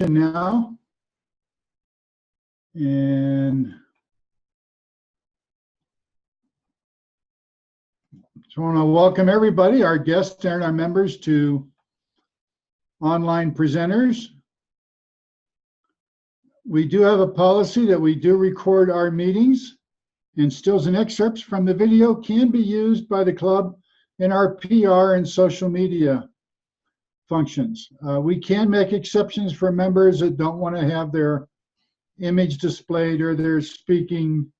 now. And so I want to welcome everybody, our guests and our members, to Online Presenters. We do have a policy that we do record our meetings, and stills and excerpts from the video can be used by the club in our PR and social media functions. We can make exceptions for members that don't want to have their image displayed or their speaking,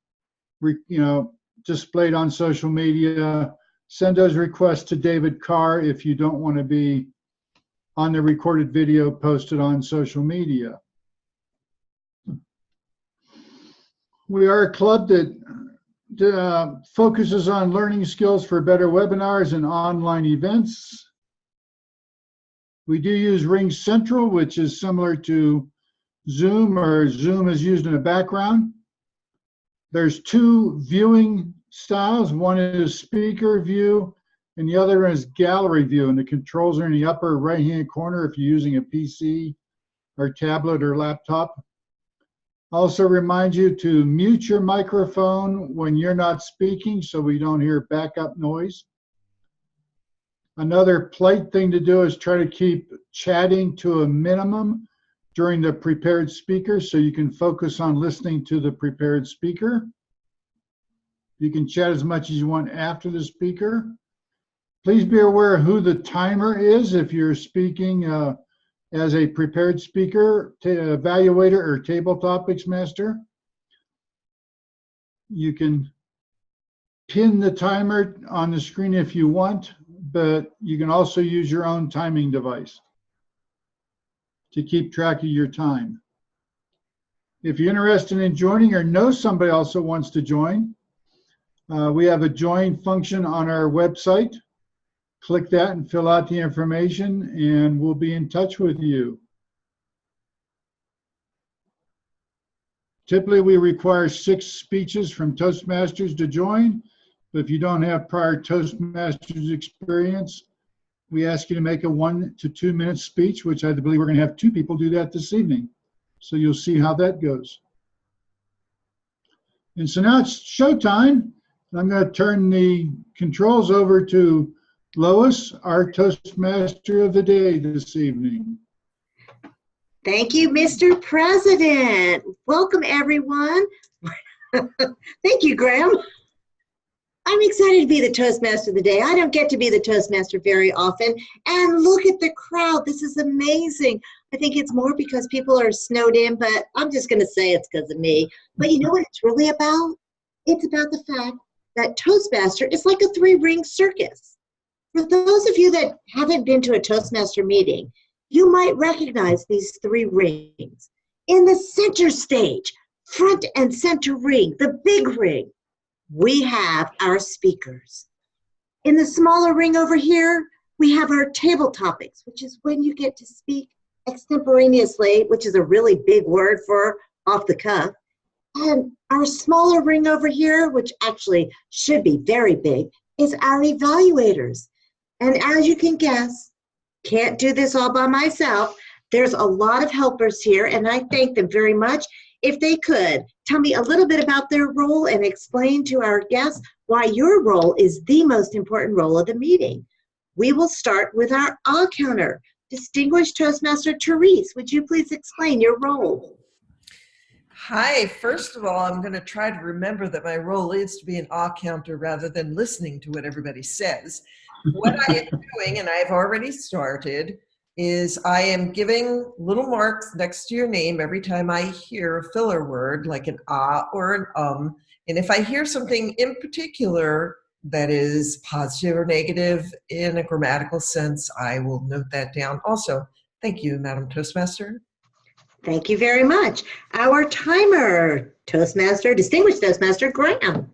displayed on social media. Send those requests to David Carr if you don't want to be on the recorded video posted on social media. We are a club that focuses on learning skills for better webinars and online events. We do use Ring Central, which is similar to Zoom, or Zoom is used in the background. There's two viewing styles. One is speaker view, and the other is gallery view. And the controls are in the upper right-hand corner if you're using a PC or tablet or laptop. Also remind you to mute your microphone when you're not speaking so we don't hear backup noise. Another polite thing to do is try to keep chatting to a minimum during the prepared speaker so you can focus on listening to the prepared speaker. You can chat as much as you want after the speaker. Please be aware of who the timer is if you're speaking as a prepared speaker, evaluator, or table topics master. You can pin the timer on the screen if you want, but you can also use your own timing device to keep track of your time. If you're interested in joining or know somebody also wants to join, we have a join function on our website. Click that and fill out the information, and we'll be in touch with you. Typically, we require 6 speeches from Toastmasters to join, but if you don't have prior Toastmasters experience, we ask you to make a 1 to 2 minute speech, which I believe we're going to have 2 people do that this evening. So you'll see how that goes. And so now it's showtime. I'm going to turn the controls over to Lois, our Toastmaster of the day this evening. Thank you, Mr. President. Welcome, everyone. Thank you, Graham. I'm excited to be the Toastmaster of the day. I don't get to be the Toastmaster very often. And look at the crowd. This is amazing. I think it's more because people are snowed in, but I'm just going to say it's because of me. But you know what it's really about? It's about the fact that Toastmaster is like a 3-ring circus. For those of you that haven't been to a Toastmaster meeting, you might recognize these 3 rings. In the center stage, front and center ring, the big ring, we have our speakers. In the smaller ring over here, we have our table topics, which is when you get to speak extemporaneously, which is a really big word for off the cuff. And our smaller ring over here, which actually should be very big, is our evaluators. And as you can guess, can't do this all by myself. There's a lot of helpers here, and I thank them very much. If they could, tell me a little bit about their role and explain to our guests why your role is the most important role of the meeting. We will start with our counter. Distinguished Toastmaster Therese, would you please explain your role? Hi, first of all, I'm going to try to remember that my role is to be an counter rather than listening to what everybody says. What I am doing, and I've already started, is I am giving little marks next to your name every time I hear a filler word like an or an and if I hear something in particular that is positive or negative in a grammatical sense, I will note that down. Also, thank you, Madam Toastmaster. Thank you very much. Our timer, Toastmaster, Distinguished Toastmaster Graham.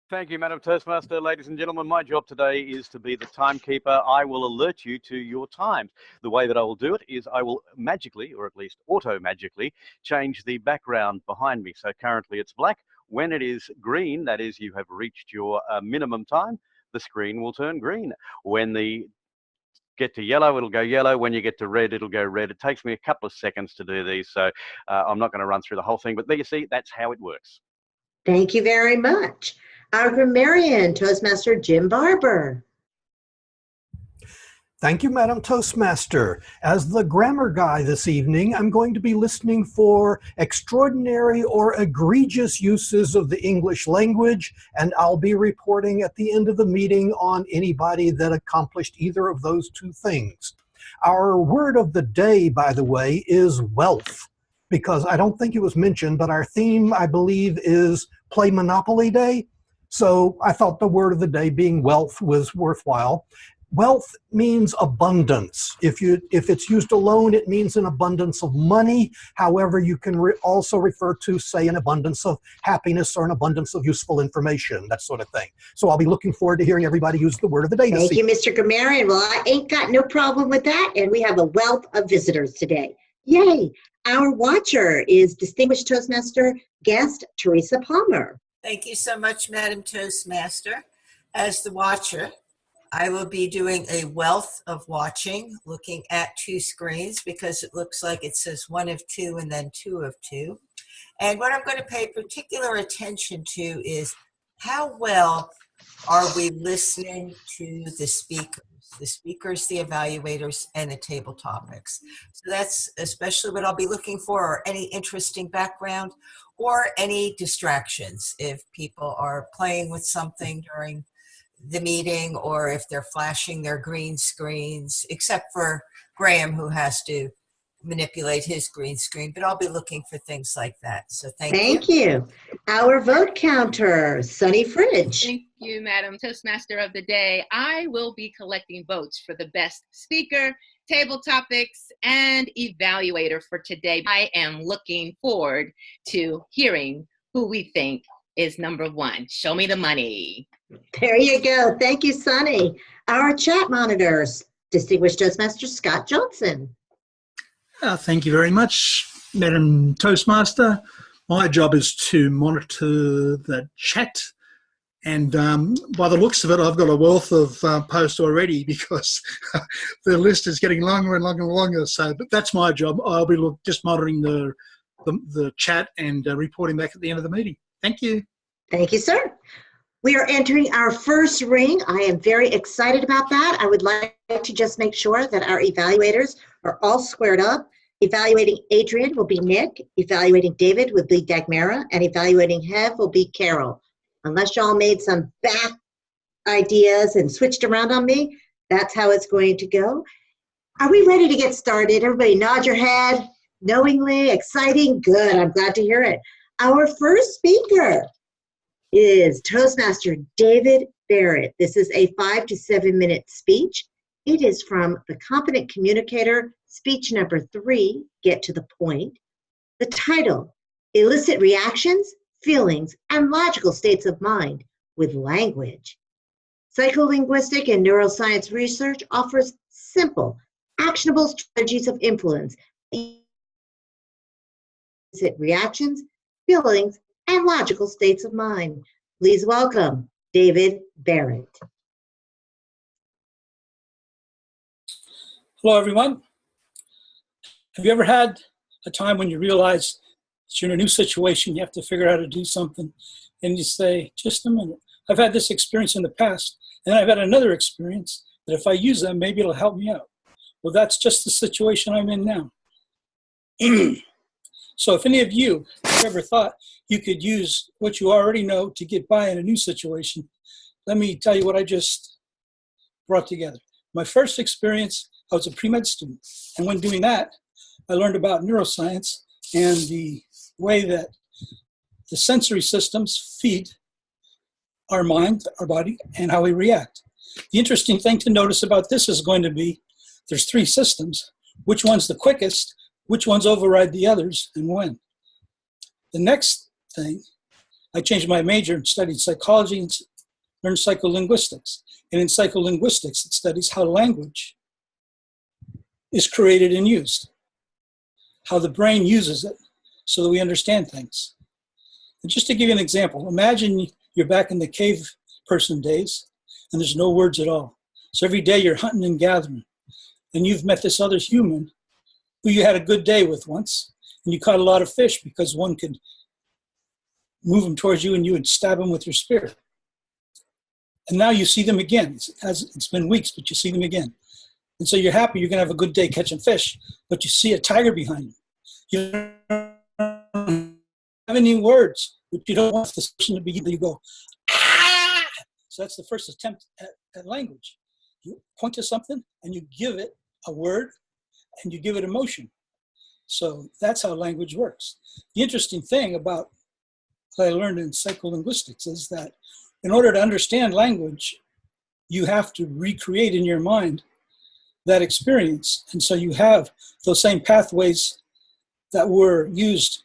Thank you, Madam Toastmaster. Ladies and gentlemen, my job today is to be the timekeeper. I will alert you to your times. The way that I will do it is I will magically, or at least auto-magically, change the background behind me. So currently it's black. When it is green, that is, you have reached your minimum time, the screen will turn green. When the get to yellow, it'll go yellow. When you get to red, it'll go red. It takes me a couple of seconds to do these, so I'm not going to run through the whole thing. But there you see, that's how it works. Thank you very much. Our grammarian, Toastmaster Jim Barber. Thank you, Madam Toastmaster. As the grammar guy this evening, I'm going to be listening for extraordinary or egregious uses of the English language, and I'll be reporting at the end of the meeting on anybody that accomplished either of those two things. Our word of the day, by the way, is wealth, because I don't think it was mentioned, but our theme, I believe, is Play Monopoly Day. So I thought the word of the day being wealth was worthwhile. Wealth means abundance. If it's used alone, it means an abundance of money. However, you can also refer to, say, an abundance of happiness or an abundance of useful information, that sort of thing. So I'll be looking forward to hearing everybody use the word of the day this evening. Thank you, Mr. Grammarian. Well, I ain't got no problem with that, and we have a wealth of visitors today. Yay! Our watcher is Distinguished Toastmaster guest Teresa Palmer. Thank you so much, Madam Toastmaster. As the watcher, I will be doing a wealth of watching, looking at two screens because it looks like it says 1 of 2 and then 2 of 2. And what I'm going to pay particular attention to is how well are we listening to the speakers, the evaluators, and the table topics. So that's especially what I'll be looking for, or any interesting background or any distractions if people are playing with something during the meeting or if they're flashing their green screens, except for Graham, who has to manipulate his green screen, but I'll be looking for things like that. So thank you. Our vote counter, Sunny Fridge. Thank you, Madam Toastmaster of the Day. I will be collecting votes for the best speaker, table topics, and evaluator for today. I am looking forward to hearing who we think is number 1. Show me the money. There you go. Thank you, Sunny. Our chat monitors, Distinguished Toastmaster Scott Johnson. Thank you very much, Madam Toastmaster. My job is to monitor the chat, and by the looks of it, I've got a wealth of posts already because the list is getting longer and longer and longer. So, but that's my job. I'll be just monitoring the chat and reporting back at the end of the meeting. Thank you. Thank you, sir. We are entering our first ring. I am very excited about that. I would like to just make sure that our evaluators are all squared up. Evaluating Adrian will be Nick. Evaluating David will be Dagmara. And evaluating Hev will be Carol. Unless y'all made some back ideas and switched around on me, that's how it's going to go. Are we ready to get started? Everybody nod your head. Knowingly, exciting, good. I'm glad to hear it. Our first speaker is Toastmaster David Barrett. This is a 5 to 7 minute speech. It is from The Competent Communicator, speech number 3, Get to the Point. The title, Elicit Reactions, Feelings, and Logical States of Mind with Language. Psycholinguistic and neuroscience research offers simple, actionable strategies of influence. Elicit reactions, feelings, and logical states of mind. Please welcome David Barrett. Hello, everyone. Have you ever had a time when you realize that you're in a new situation, you have to figure out how to do something, and you say, just a minute, I've had this experience in the past, and I've had another experience that if I use them, maybe it'll help me out. Well, that's just the situation I'm in now. So if any of you have ever thought you could use what you already know to get by in a new situation, let me tell you what I just brought together. My first experience, I was a pre-med student. And when doing that, I learned about neuroscience and the way that the sensory systems feed our mind, our body, and how we react. The interesting thing to notice about this is going to be there's 3 systems. Which one's the quickest? Which ones override the others, and when? The next thing, I changed my major and studied psychology and learned psycholinguistics. And in psycholinguistics, it studies how language is created and used, how the brain uses it so that we understand things. And just to give you an example, imagine you're back in the cave person days and there's no words at all. So every day you're hunting and gathering. and you've met this other human who you had a good day with once, and you caught a lot of fish because one could move them towards you and you would stab them with your spear. And now you see them again. It's been weeks, but you see them again. And so you're happy you're going to have a good day catching fish, but you see a tiger behind you. You don't have any words, but you don't want this person to be, you go, ah! So that's the first attempt at language. You point to something and you give it a word and you give it emotion. So that's how language works. The interesting thing about what I learned in psycholinguistics is that in order to understand language, you have to recreate in your mind that experience. And so you have those same pathways that were used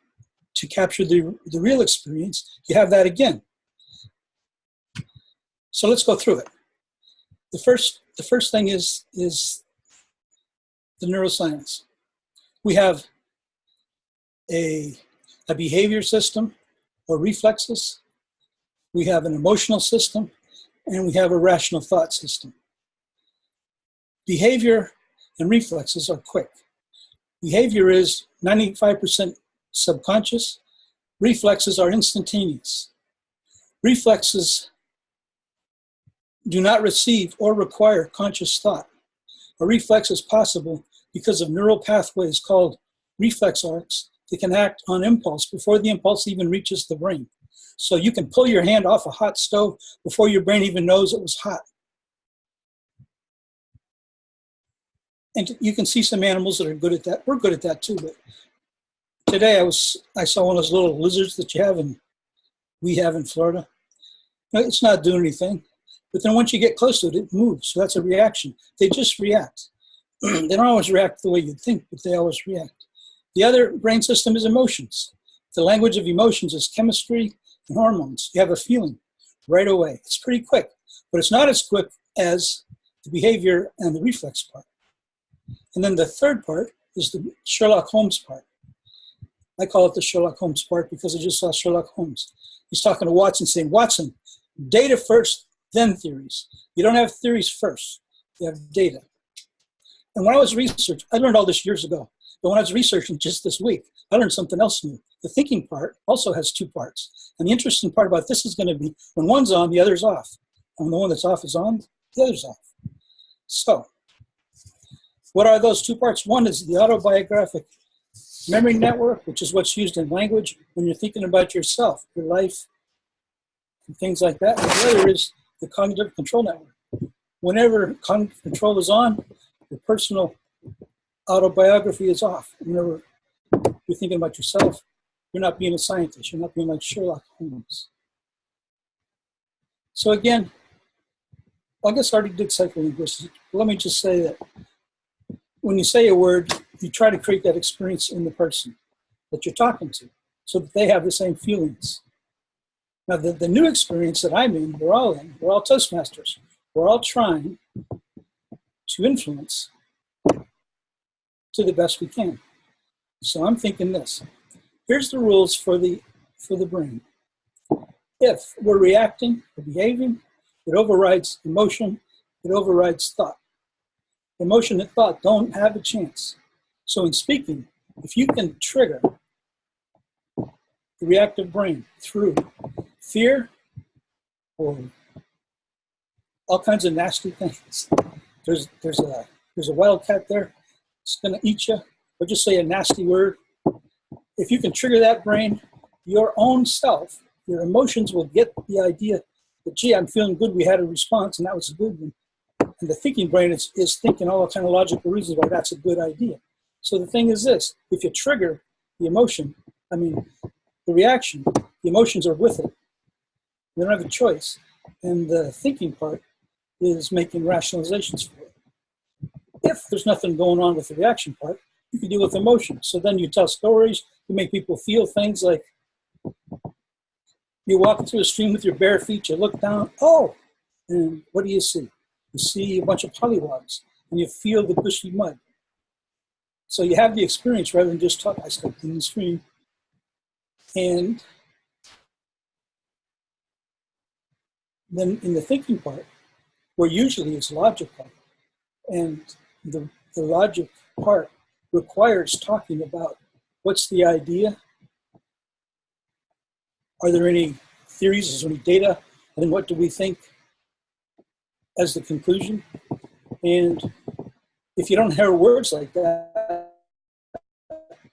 to capture the real experience. You have that again. So let's go through it. The first thing is the neuroscience. We have a behavior system or reflexes. We have an emotional system, and we have a rational thought system. Behavior and reflexes are quick. Behavior is 95% subconscious. Reflexes are instantaneous. Reflexes do not receive or require conscious thought. A reflex is possible because of neural pathways called reflex arcs that can act on impulse before the impulse even reaches the brain. So you can pull your hand off a hot stove before your brain even knows it was hot. And you can see some animals that are good at that. We're good at that too. But today I saw one of those little lizards that we have in Florida. It's not doing anything. But then once you get close to it, it moves. So that's a reaction. They just react. They don't always react the way you'd think, but they always react. The other brain system is emotions. The language of emotions is chemistry and hormones. You have a feeling right away. It's pretty quick, but it's not as quick as the behavior and the reflex part. And then the third part is the Sherlock Holmes part. I call it the Sherlock Holmes part because I just saw Sherlock Holmes. He's talking to Watson saying, Watson, data first, then theories. You don't have theories first. You have data. And when I was researching, I learned all this years ago, but when I was researching just this week, I learned something else new. The thinking part also has two parts. And the interesting part about this is going to be when one's on, the other's off. And when the one that's off is on, the other's off. So, what are those two parts? One is the autobiographic memory network, which is what's used in language when you're thinking about yourself, your life, and things like that. And the other is the cognitive control network. Whenever cognitive control is on, your personal autobiography is off. Whenever you're thinking about yourself, you're not being a scientist. You're not being like Sherlock Holmes. So again, I guess I already did psycholinguistics. Let me just say that when you say a word, you try to create that experience in the person that you're talking to so that they have the same feelings. Now, the new experience that I'm in, we're all Toastmasters. We're all trying to influence to the best we can. So I'm thinking this. Here's the rules for the brain. If we're reacting or behaving, it overrides emotion, it overrides thought. Emotion and thought don't have a chance. So in speaking, if you can trigger the reactive brain through fear or all kinds of nasty things, there's a wildcat there, it's going to eat you, or just say a nasty word. If you can trigger that brain, your own self, your emotions will get the idea that, gee, I'm feeling good, we had a response, and that was a good one. And the thinking brain is thinking all the kind of logical reasons why that's a good idea. So the thing is this, if you trigger the emotion, the reaction, the emotions are with it. You don't have a choice. And the thinking part is making rationalizations for it. If there's nothing going on with the reaction part, you can deal with emotion. So then you tell stories, you make people feel things like you're walking through a stream with your bare feet, you look down, oh, and what do you see? You see a bunch of pollywogs, and you feel the gushy mud. So you have the experience rather than just talk. I stepped in the stream. And then in the thinking part, where usually it's logical, and the the logic part requires talking about what's the idea, are there any theories, is there any data, and then what do we think as the conclusion. And if you don't hear words like that,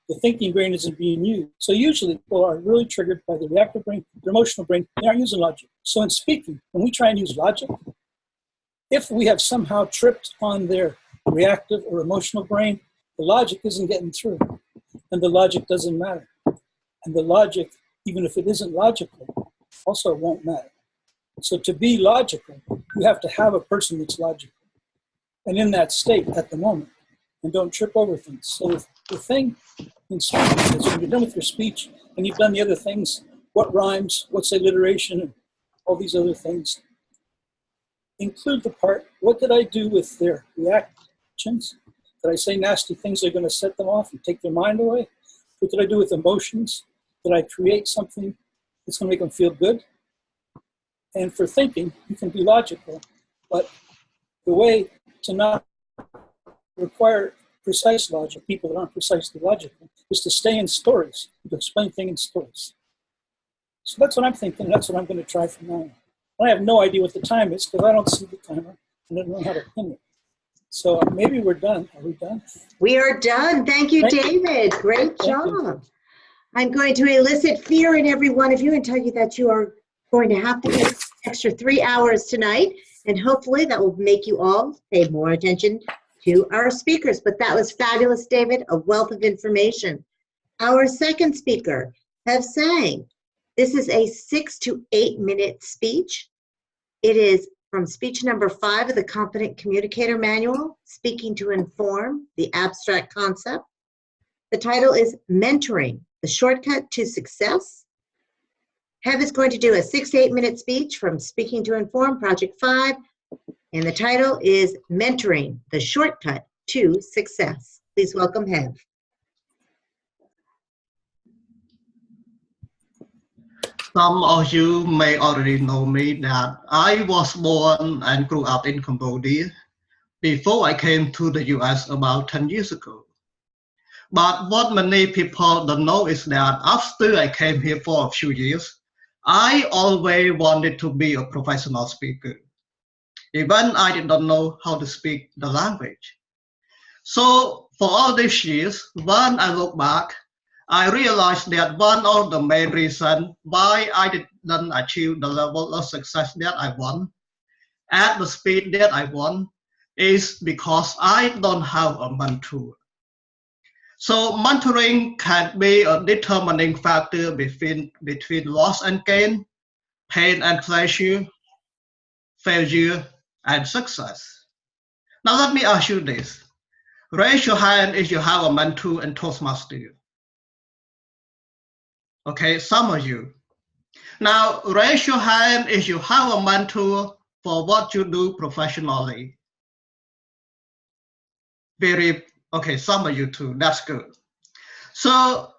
the thinking brain isn't being used. So usually people are really triggered by the reactive brain, their emotional brain. They aren't using logic. So in speaking, when we try and use logic, if we have somehow tripped on their reactive or emotional brain, the logic isn't getting through. And the logic doesn't matter. And the logic, even if it isn't logical, also won't matter. So to be logical, you have to have a person that's logical and in that state at the moment, and don't trip over things. So the thing in speaking is when you're done with your speech and you've done the other things, what rhymes, what's alliteration, and all these other things, include the part, what did I do with their reactions? Did I say nasty things that are going to set them off and take their mind away? What did I do with emotions? Did I create something that's going to make them feel good? And for thinking, you can be logical, but the way to not require precise logic, people that aren't precisely logical, is to stay in stories, to explain things in stories. So that's what I'm thinking, and that's what I'm going to try from now on. I have no idea what the time is because I don't see the timer and I don't know how to pin it. So maybe we're done. Are we done? We are done. Thank you, David. Great job. I'm going to elicit fear in every one of you and tell you that you are going to have to get an extra 3 hours tonight. And hopefully that will make you all pay more attention to our speakers. But that was fabulous, David, a wealth of information. Our second speaker, Hev Sang. This is a 6 to 8 minute speech. It is from speech number 5 of the Confident Communicator Manual, Speaking to Inform, the Abstract Concept. The title is Mentoring, the Shortcut to Success. Hev is going to do a 6 to 8 minute speech from Speaking to Inform, Project 5, and the title is Mentoring, the Shortcut to Success. Please welcome Hev. Some of you may already know me that I was born and grew up in Cambodia before I came to the US about 10 years ago. But what many people don't know is that after I came here for a few years, I always wanted to be a professional speaker. Even I did not know how to speak the language. So for all these years, when I look back, I realized that one of the main reasons why I didn't achieve the level of success that I want at the speed that I want is because I don't have a mentor. So mentoring can be a determining factor between loss and gain, pain and pleasure, failure and success. Now let me ask you this. Raise your hand if you have a mentor in Toastmasters. Okay, some of you. Now, raise your hand if you have a mentor for what you do professionally. Okay, some of you too, that's good. So,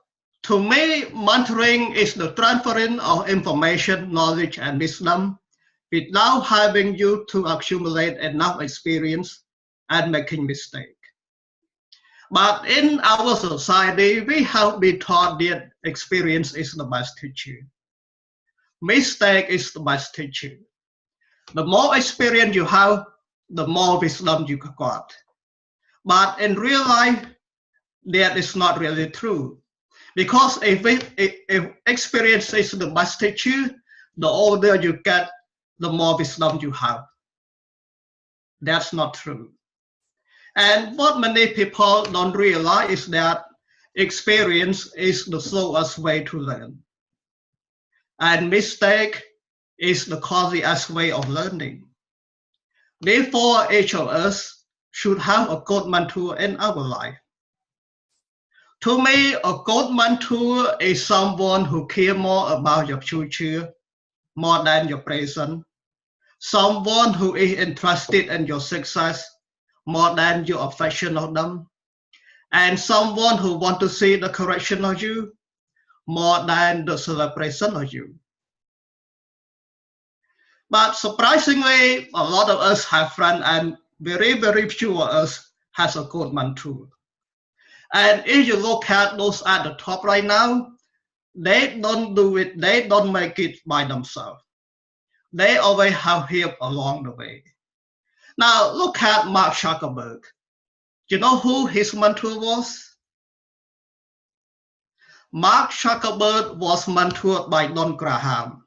to me, mentoring is the transferring of information, knowledge, and wisdom without having you to accumulate enough experience and making mistakes. But in our society, we have been taught that experience is the best teacher. Mistake is the best teacher. The more experience you have, the more wisdom you got. But in real life, that is not really true. Because if experience is the best teacher, the older you get, the more wisdom you have. That's not true. And what many people don't realize is that experience is the slowest way to learn. And mistake is the costliest way of learning. Therefore, each of us should have a good mentor in our life. To me, a good mentor is someone who cares more about your future more than your present. Someone who is interested in your success more than your affection of them, and someone who wants to see the correction of you more than the celebration of you. But surprisingly, a lot of us have friends, and very, very few of us has a good mantra. And if you look at those at the top right now, they don't do it, they don't make it by themselves. They always have help along the way. Now look at Mark Zuckerberg. You know who his mentor was? Mark Zuckerberg was mentored by Don Graham,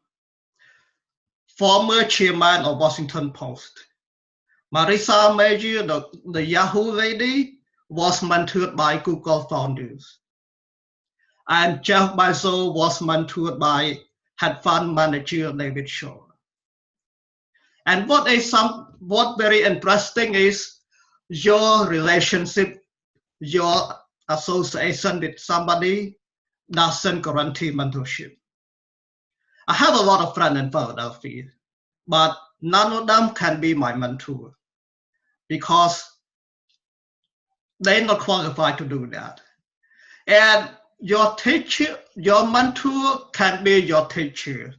former chairman of Washington Post. Marissa Mayer, the Yahoo lady, was mentored by Google founders. And Jeff Bezos was mentored by hedge fund manager David Shaw. And what very interesting is your relationship, your association with somebody doesn't guarantee mentorship. I have a lot of friends in Philadelphia, but none of them can be my mentor because they're not qualified to do that. And your teacher, your mentor can be your teacher,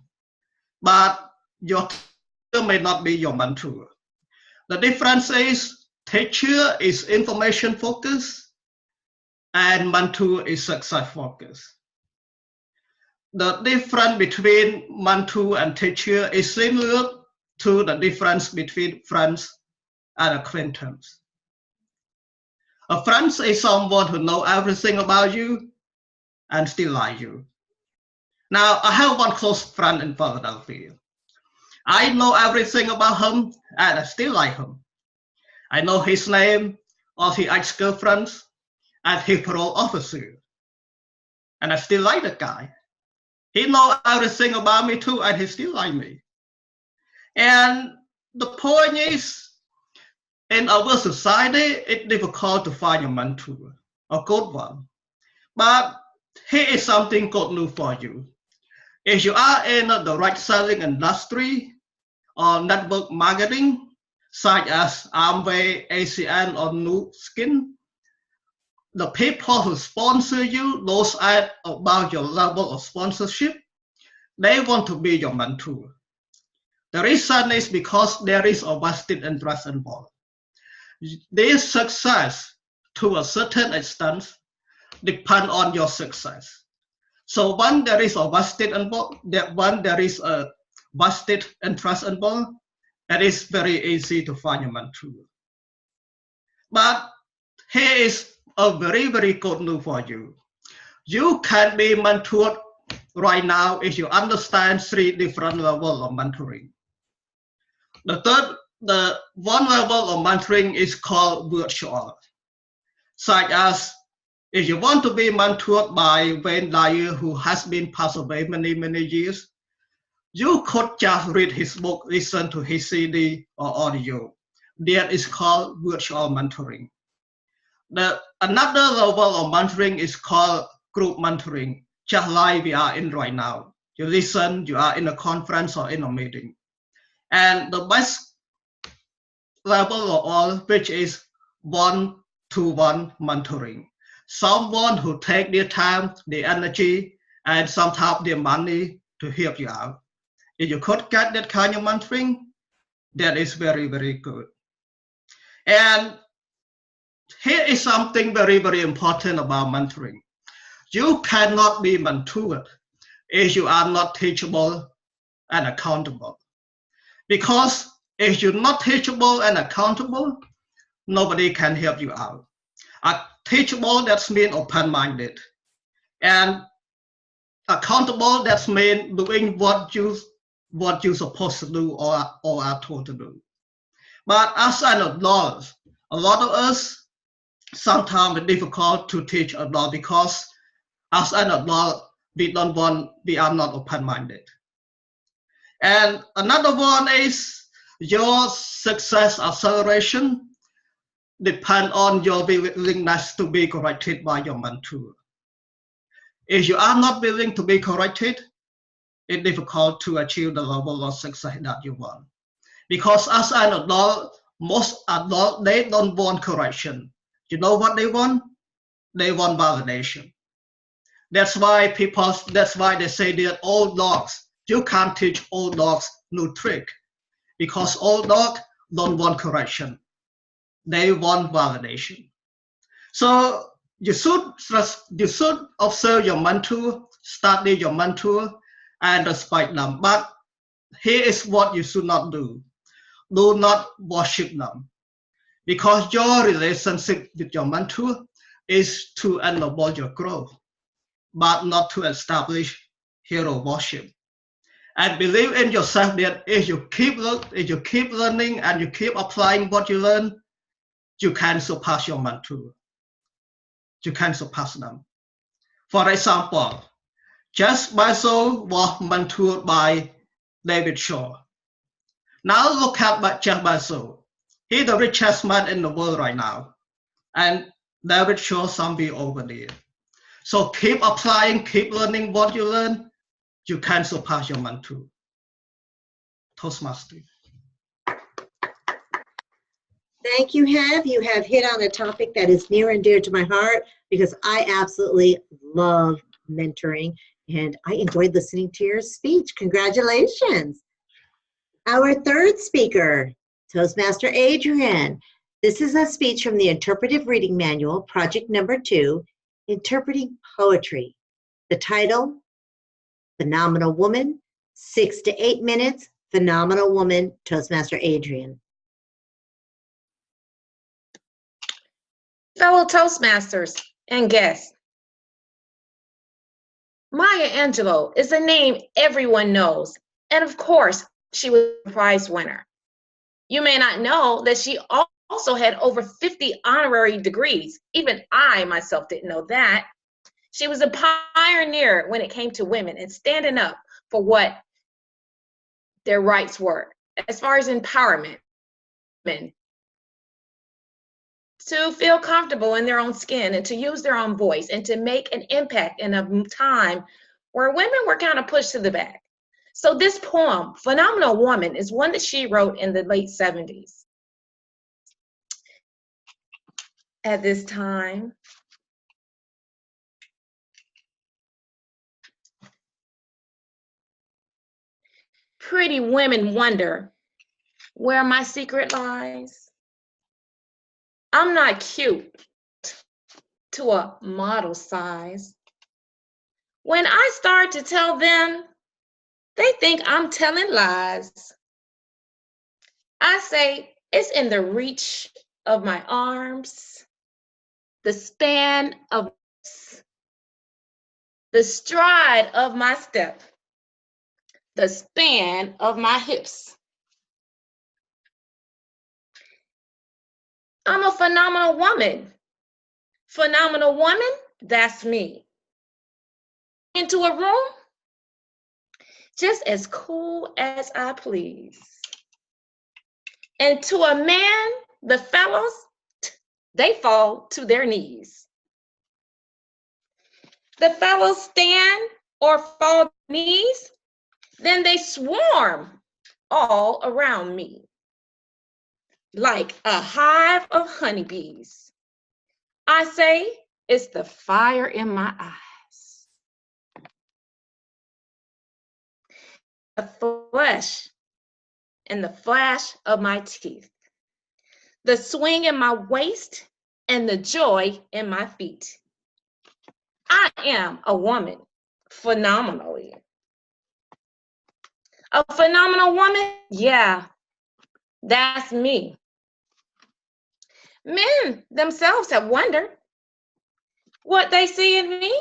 but your teacher may not be your mentor. The difference is teacher is information focused and mentor is success focused. The difference between mentor and teacher is similar to the difference between friends and acquaintance. A friend is someone who knows everything about you and still like you. Now, I have one close friend in Philadelphia. I know everything about him and I still like him. I know his name, all his ex-girlfriends, and his parole officer. And I still like that guy. He knows everything about me too, and he still like me. And the point is, in our society, it's difficult to find a mentor, a good one. But here is something good news for you. If you are in the right selling industry or network marketing, such as Amway, ACN, or Nu Skin, the people who sponsor you, those ads about your level of sponsorship, they want to be your mentor. The reason is because there is a vested interest involved. Their success, to a certain extent, depend on your success. So when there is a vested involved, when there is a vested interest involved, it is very easy to find a mentor. But here is a very, very good news for you. You can be mentored right now if you understand 3 different levels of mentoring. The one level of mentoring is called virtual, such as if you want to be mentored by Wayne Dyer, who has been passed away many, many years, you could just read his book, listen to his CD or audio. That is called virtual mentoring. Another level of mentoring is called group mentoring, just like we are in right now. You listen, you are in a conference or in a meeting. And the best level of all, which is one-to-one mentoring. Someone who take their time, their energy, and sometimes their money to help you out. If you could get that kind of mentoring, that is very, very good. And here is something very, very important about mentoring. You cannot be mentored if you are not teachable and accountable. Because if you're not teachable and accountable, nobody can help you out. Teachable, that's mean open-minded. And accountable, that's mean doing what you're supposed to do or are told to do. But as an adult, a lot of us, sometimes it's difficult to teach adult because as an adult, we are not open-minded. And another one is your success acceleration depends on your willingness to be corrected by your mentor. If you are not willing to be corrected, it's difficult to achieve the level of success that you want. Because as an adult, most adults, they don't want correction. You know what they want? They want validation. That's why they say that old dogs, you can't teach old dogs new trick. Because old dogs don't want correction. They want validation. So you should observe your mentor, study your mentor, and respect them. But here is what you should not do. Do not worship them. Because your relationship with your mentor is to enable your growth, but not to establish hero worship. And believe in yourself that if you keep learning and you keep applying what you learn, you can surpass your mentor. You can surpass them. For example, Jeff Bezos was mentored by David Shaw. Now look at Jeff Bezos. He's the richest man in the world right now. And David Shaw somewhere over there. So keep applying, keep learning what you learn. You can surpass your mentor. Toastmasters. Thank you, Have. You have hit on a topic that is near and dear to my heart because I absolutely love mentoring and I enjoyed listening to your speech. Congratulations. Our third speaker, Toastmaster Adrian. This is a speech from the Interpretive Reading Manual, project number 2, Interpreting Poetry. The title, Phenomenal Woman, 6 to 8 minutes, Phenomenal Woman, Toastmaster Adrian. Fellow Toastmasters and guests, Maya Angelou is a name everyone knows, and of course, she was a prize winner. You may not know that she also had over 50 honorary degrees. Even I myself didn't know that. She was a pioneer when it came to women and standing up for what their rights were, as far as empowerment, women to feel comfortable in their own skin and to use their own voice and to make an impact in a time where women were kind of pushed to the back. So this poem, Phenomenal Woman, is one that she wrote in the late 70s. At this time, pretty women wonder where my secret lies. I'm not cute to a model size. When I start to tell them, they think I'm telling lies. I say it's in the reach of my arms, the span of the stride of my step, the span of my hips. I'm a phenomenal woman. Phenomenal woman, that's me. Into a room, just as cool as I please. And to a man, the fellows, they fall to their knees. The fellows stand or fall to their knees, then they swarm all around me like a hive of honeybees. I say it's the fire in my eyes. The flesh and the flash of my teeth, the swing in my waist and the joy in my feet. I am a woman phenomenally. A phenomenal woman? Yeah, that's me. Men themselves have wondered what they see in me.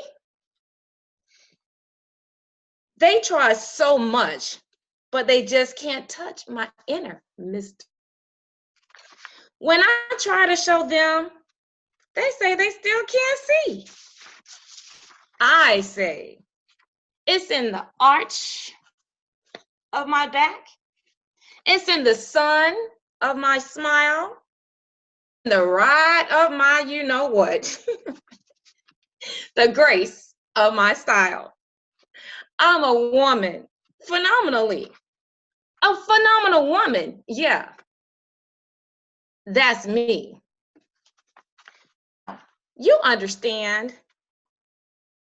They try so much, but they just can't touch my inner mystery. When I try to show them, they say they still can't see. I say, it's in the arch of my back. It's in the sun of my smile. In the ride of my you know what. The grace of my style. I'm a woman, phenomenally. A phenomenal woman, yeah. That's me. You understand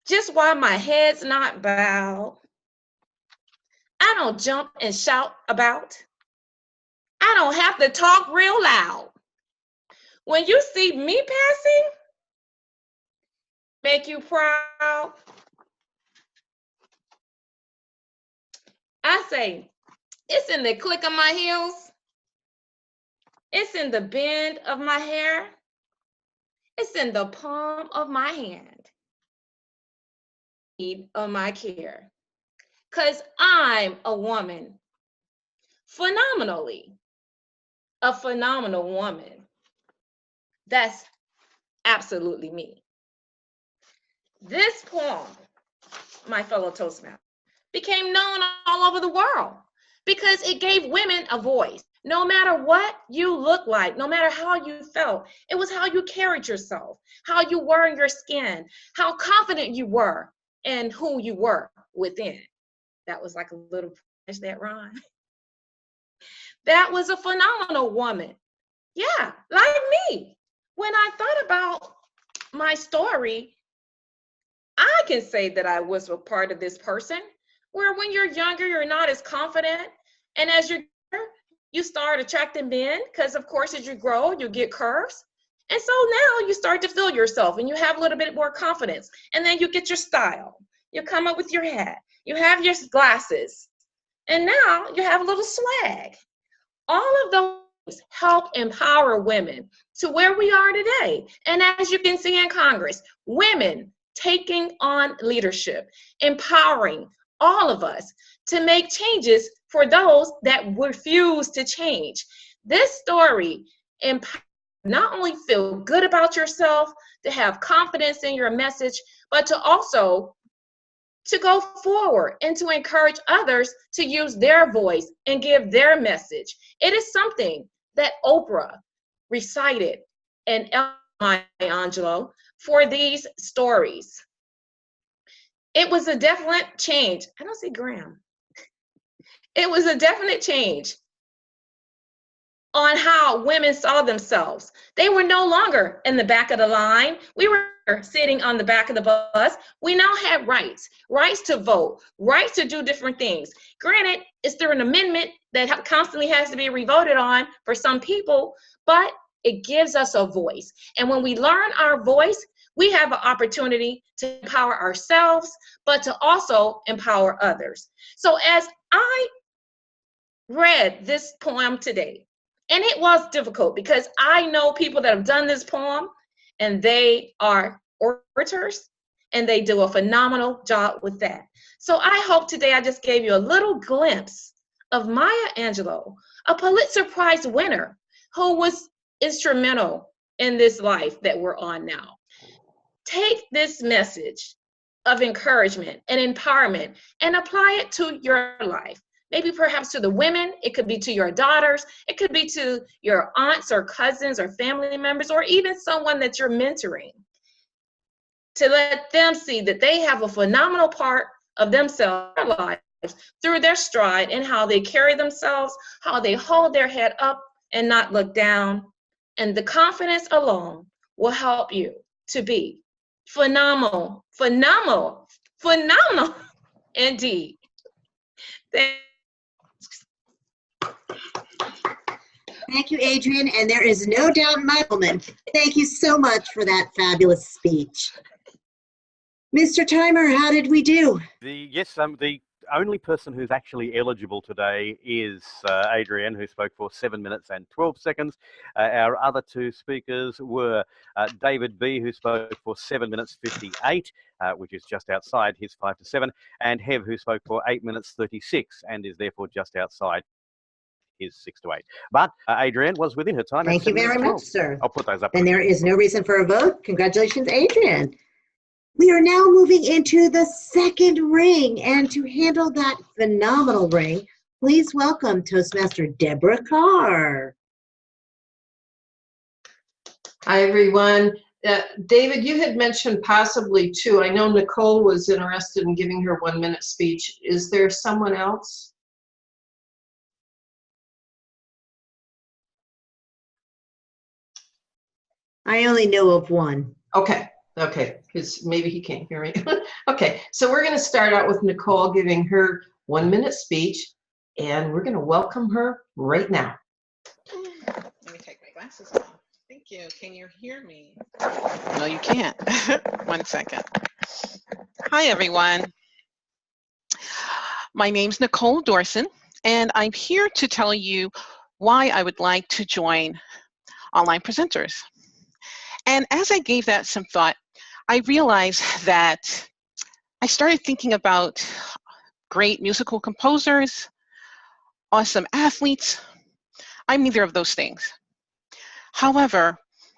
just why my head's not bowed. I don't jump and shout about. I don't have to talk real loud. When you see me passing, make you proud, I say, it's in the click of my heels. It's in the bend of my hair. It's in the palm of my hand. Need of my care. Because I'm a woman. Phenomenally. A phenomenal woman. That's absolutely me. This poem, my fellow Toastmasters, became known all over the world because it gave women a voice. No matter what you look like, no matter how you felt, it was how you carried yourself, how you were in your skin, how confident you were in who you were within. That was like a little push that rhyme. That was a phenomenal woman. Yeah, like me. When I thought about my story, I can say that I was a part of this person where when you're younger, you're not as confident. And as you start attracting men because, of course, as you grow, you get curves. And so now you start to feel yourself and you have a little bit more confidence. And then you get your style. You come up with your hat. You have your glasses. And now you have a little swag. All of those help empower women to where we are today. And as you can see in Congress, women taking on leadership, empowering all of us to make changes for those that refuse to change. This story empowers not only feel good about yourself, to have confidence in your message, but to also to go forward and to encourage others to use their voice and give their message. It is something that Oprah recited and Maya Angelou for these stories. It was a definite change. I don't see Graham. It was a definite change on how women saw themselves. They were no longer in the back of the line. We were sitting on the back of the bus. We now had rights to vote, rights to do different things. Granted, it's through an amendment that constantly has to be revoted on for some people, but it gives us a voice. And when we learn our voice, we have an opportunity to empower ourselves, but to also empower others. So as I read this poem today, and it was difficult because I know people that have done this poem and they are orators and they do a phenomenal job with that. So I hope today I just gave you a little glimpse of Maya Angelou, a Pulitzer Prize winner who was instrumental in this life that we're on now. Take this message of encouragement and empowerment and apply it to your life. Maybe perhaps to the women, it could be to your daughters, it could be to your aunts or cousins or family members, or even someone that you're mentoring. To let them see that they have a phenomenal part of themselves, their lives, through their stride and how they carry themselves, how they hold their head up and not look down. And the confidence alone will help you to be phenomenal, phenomenal, phenomenal indeed. Thank you, Adrian. And there is no doubt in my moment. Thank you so much for that fabulous speech. Mr. Timer, how did we do? The only person who's actually eligible today is Adrian, who spoke for 7 minutes and 12 seconds. Our other two speakers were David B., who spoke for 7 minutes 58, which is just outside his 5 to 7, and Hev, who spoke for 8 minutes 36 and is therefore just outside his 6 to 8. But Adrian was within her time. Thank you very much, sir. I'll put those up. And there is no reason for a vote. Congratulations, Adrian. We are now moving into the second ring, and to handle that phenomenal ring, please welcome Toastmaster Deborah Carr. Hi, everyone. David, you had mentioned possibly two. I know Nicole was interested in giving her 1 minute speech. Is there someone else? I only know of one. Okay, because maybe he can't hear me. Okay, so we're going to start out with Nicole giving her 1 minute speech, and we're going to welcome her right now. Let me take my glasses off. Thank Thank you. Can you hear me? No, you can't. 1 second. Hi, everyone. My name's Nicole Dorson, and I'm here to tell you why I would like to join Online Presenters. And as I gave that some thought, I realized that I started thinking about great musical composers, awesome athletes. I'm neither of those things. However,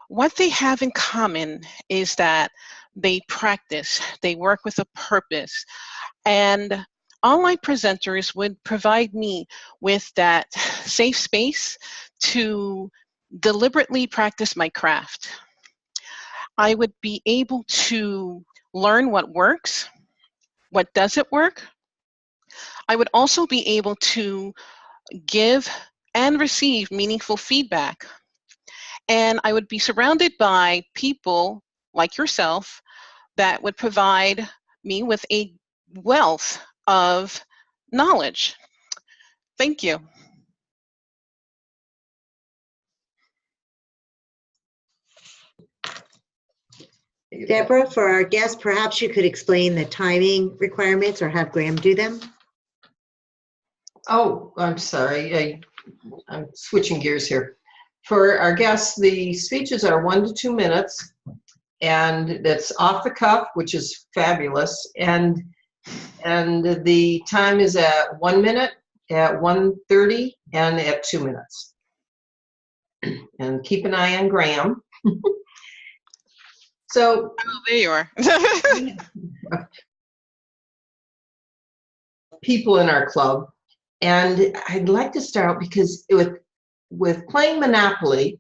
what they have in common is that they practice, they work with a purpose, and online presenters would provide me with that safe space to deliberately practice my craft. I would be able to learn what works, what doesn't work. I would also be able to give and receive meaningful feedback. And I would be surrounded by people like yourself that would provide me with a wealth of knowledge. Thank you. Deborah, for our guests, perhaps you could explain the timing requirements or have Graham do them? Oh, I'm sorry. I'm switching gears here. For our guests, the speeches are 1 to 2 minutes, and that's off the cuff, which is fabulous. And the time is at 1 minute, at 1:30, and at 2 minutes. And keep an eye on Graham. So, oh, there you are. people in our club, and I'd like to start because with playing Monopoly,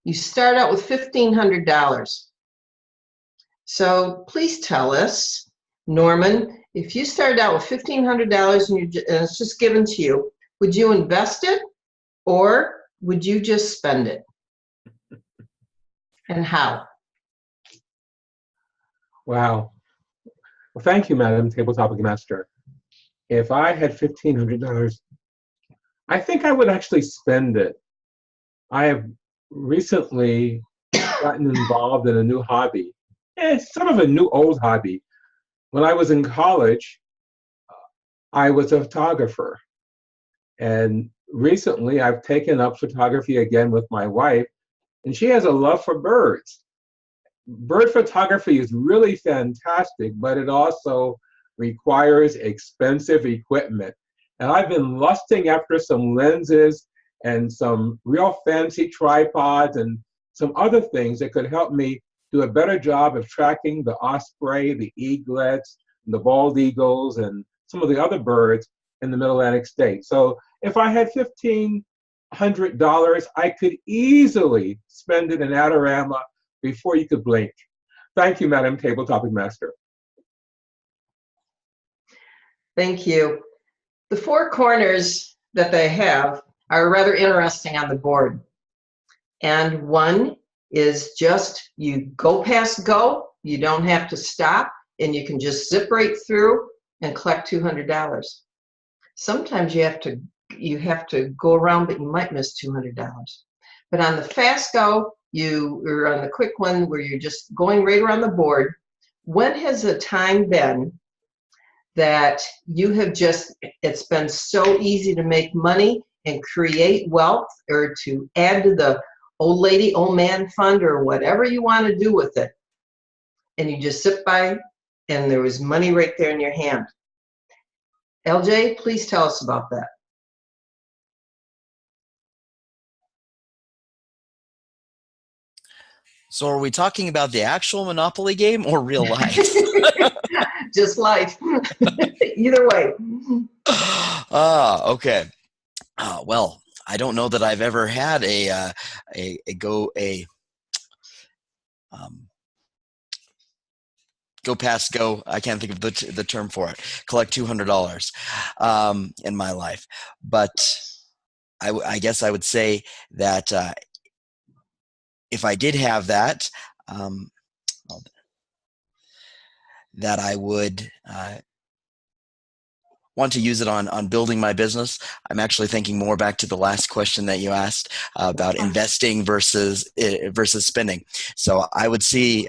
you start out with $1,500. So please tell us, Norman, if you started out with $1,500 and it's just given to you, would you invest it or would you just spend it? And how? Wow. Well, thank you, Madam Table Topic Master. If I had $1,500, I think I would actually spend it. I have recently gotten involved in a new hobby. It's sort of a new old hobby. When I was in college, I was a photographer. And recently I've taken up photography again with my wife, and she has a love for birds. Bird photography is really fantastic, but it also requires expensive equipment. And I've been lusting after some lenses and some real fancy tripods and some other things that could help me do a better job of tracking the osprey, the eaglets, the bald eagles, and some of the other birds in the Middle Atlantic states. So if I had $1,500, I could easily spend it in Adorama before you could blink. Thank you, Madam Table Topic Master. Thank you. The 4 corners that they have are rather interesting on the board. And one is just you go past go, you don't have to stop, and you can just zip right through and collect $200. Sometimes you have to go around, but you might miss $200. But on the fast go, or on the quick one where you're just going right around the board, when has a time been that you have it's been so easy to make money and create wealth or to add to the old lady, old man fund or whatever you want to do with it, and you just sit by and there was money right there in your hand? LJ, please tell us about that. So are we talking about the actual Monopoly game or real life? Just life. Either way. Okay. Well, I don't know that I've ever had a go past go. I can't think of the term for it. Collect $200 in my life, but I guess I would say that if I did have that, that I would want to use it on building my business. I'm actually thinking more back to the last question that you asked about investing versus spending. So I would see,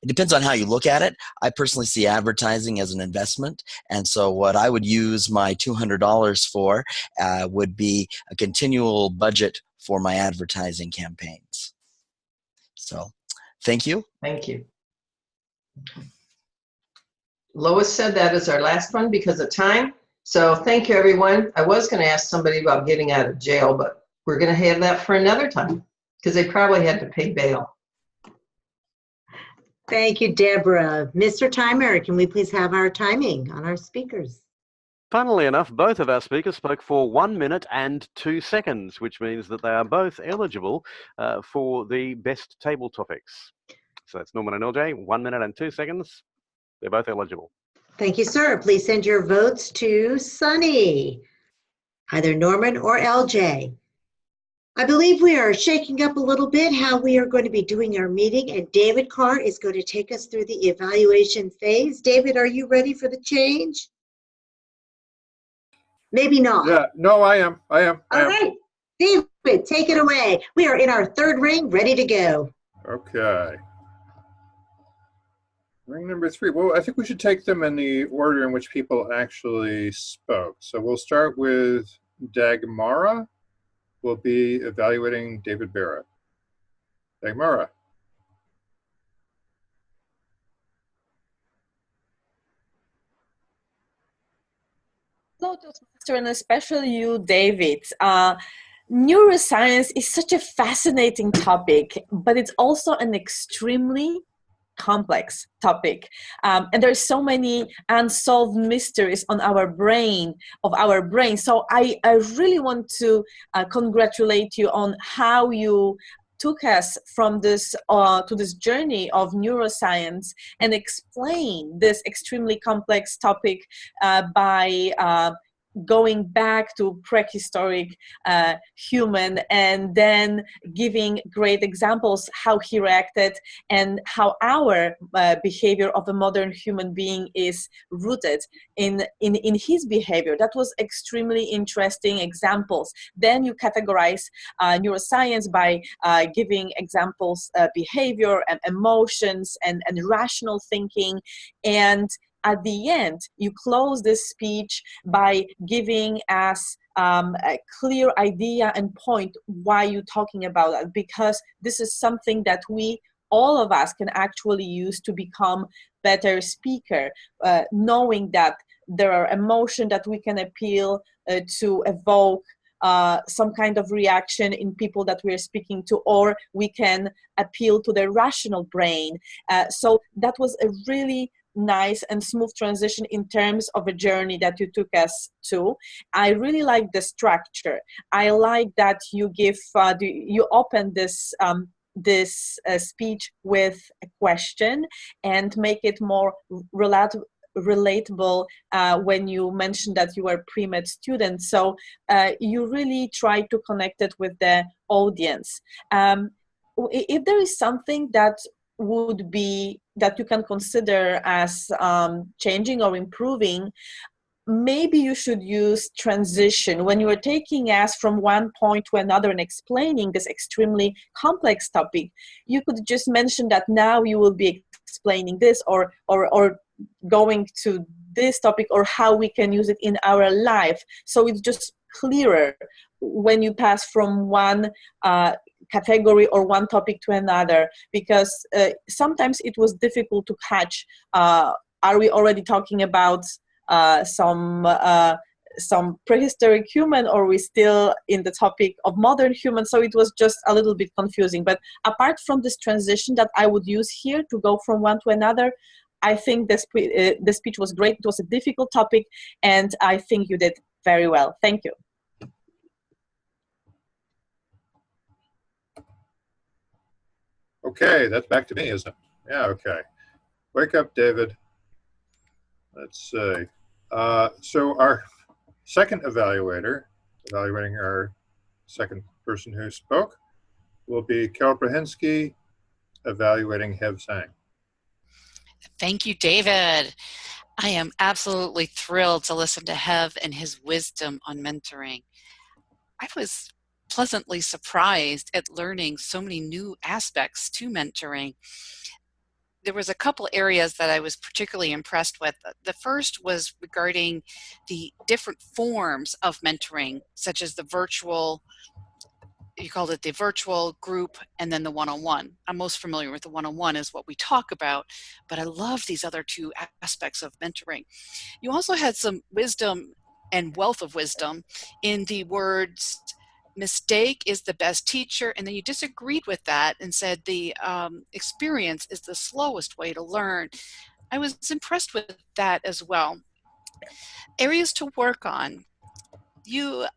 it depends on how you look at it. I personally see advertising as an investment. And so what I would use my $200 for would be a continual budget for my advertising campaigns. So thank you. Thank you. Lois said that is our last one because of time. So thank you, everyone. I was going to ask somebody about getting out of jail, but we're going to have that for another time because they probably had to pay bail. Thank you, Deborah. Mr. Timer, can we please have our timing on our speakers? Funnily enough, both of our speakers spoke for 1 minute and 2 seconds, which means that they are both eligible for the best table topics. So that's Norman and LJ, 1 minute and 2 seconds. They're both eligible. Thank you, sir. Please send your votes to Sunny, either Norman or LJ. I believe we are shaking up a little bit how we are going to be doing our meeting, and David Carr is going to take us through the evaluation phase. David, are you ready for the change? Maybe not. Yeah, no, I am. All right, David, take it away. We are in our third ring, ready to go. Okay. Ring number 3. Well, I think we should take them in the order in which people actually spoke. So we'll start with Dagmara. We'll be evaluating David Barrett. Dagmara. Hello, Toastmaster, and especially you, David. Neuroscience is such a fascinating topic, but it's also an extremely complex topic. And there's so many unsolved mysteries on our brain, So I really want to congratulate you on how you took us from this to this journey of neuroscience and explain this extremely complex topic by going back to prehistoric human and then giving great examples how he reacted and how our behavior of a modern human being is rooted in his behavior. That was extremely interesting examples. Then you categorize neuroscience by giving examples, behavior and emotions and rational thinking, and at the end, you close this speech by giving us a clear idea and point why you're talking about that, because this is something that all of us can actually use to become better speaker, knowing that there are emotions that we can appeal to evoke some kind of reaction in people that we're speaking to, or we can appeal to the rational brain. So that was a really nice and smooth transition in terms of a journey that you took us to. I really like the structure. I like that you give you open this speech with a question and make it more relatable when you mentioned that you were pre-med student. So you really try to connect it with the audience. If there is something that would be that you can consider as changing or improving, maybe you should use transition when you are taking us from one point to another and explaining this extremely complex topic. You could just mention that now you will be explaining this or going to this topic, or how we can use it in our life. So it's just clearer when you pass from one category or one topic to another, because sometimes it was difficult to catch. Are we already talking about some prehistoric human, or are we still in the topic of modern human? So it was just a little bit confusing. But apart from this transition that I would use here to go from one to another, I think the speech was great. It was a difficult topic, and I think you did very well. Thank you. Okay, that's back to me, isn't it? Yeah, okay. Wake up, David. Let's see. So our second evaluator, evaluating our second person who spoke, will be Carol Prahinsky, evaluating Hev Sang. Thank you, David. I am absolutely thrilled to listen to Hev and his wisdom on mentoring. I was pleasantly surprised at learning so many new aspects to mentoring. There was a couple areas that I was particularly impressed with. The first was regarding the different forms of mentoring, such as the virtual, you called it the virtual, group, and then the one-on-one. I'm most familiar with the one-on-one is what we talk about, but I love these other two aspects of mentoring. You also had some wisdom and wealth of wisdom in the words, mistake is the best teacher, and then you disagreed with that and said the experience is the slowest way to learn. I was impressed with that as well. Areas to work on. You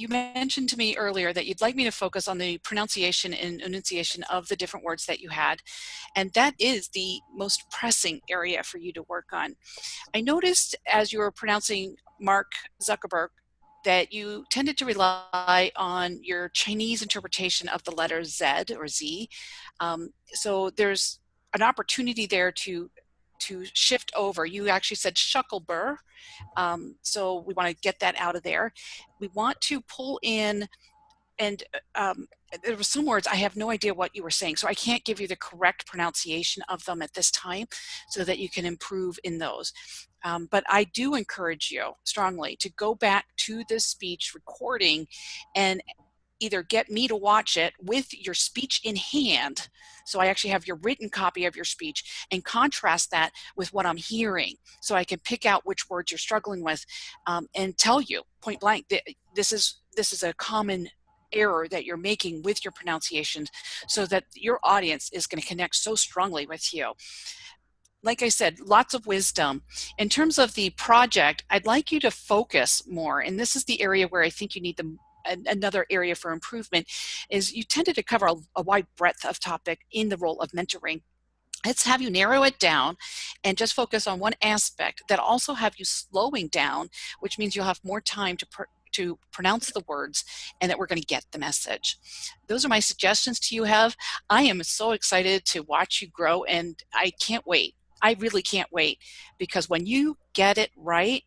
mentioned to me earlier that you'd like me to focus on the pronunciation and enunciation of the different words that you had, and that is the most pressing area for you to work on. I noticed as you were pronouncing Mark Zuckerberg that you tended to rely on your Chinese interpretation of the letter Z or Z. So there's an opportunity there to shift over. You actually said Shuckleburr. So we want to get that out of there. We want to pull in, and there were some words I have no idea what you were saying, so I can't give you the correct pronunciation of them at this time so that you can improve in those. But I do encourage you strongly to go back to this speech recording and either get me to watch it with your speech in hand, so I actually have your written copy of your speech, and contrast that with what I'm hearing so I can pick out which words you're struggling with, and tell you point blank that this is a common error that you're making with your pronunciations, so that your audience is going to connect so strongly with you. Like I said, lots of wisdom. In terms of the project, I'd like you to focus more, and this is the area where I think you need another area for improvement, is you tended to cover a wide breadth of topic in the role of mentoring. Let's have you narrow it down and just focus on one aspect that also have you slowing down, which means you'll have more time to pronounce the words, and that we're going to get the message. Those are my suggestions to you, Hev. I am so excited to watch you grow, and I can't wait. I really can't wait, because when you get it right,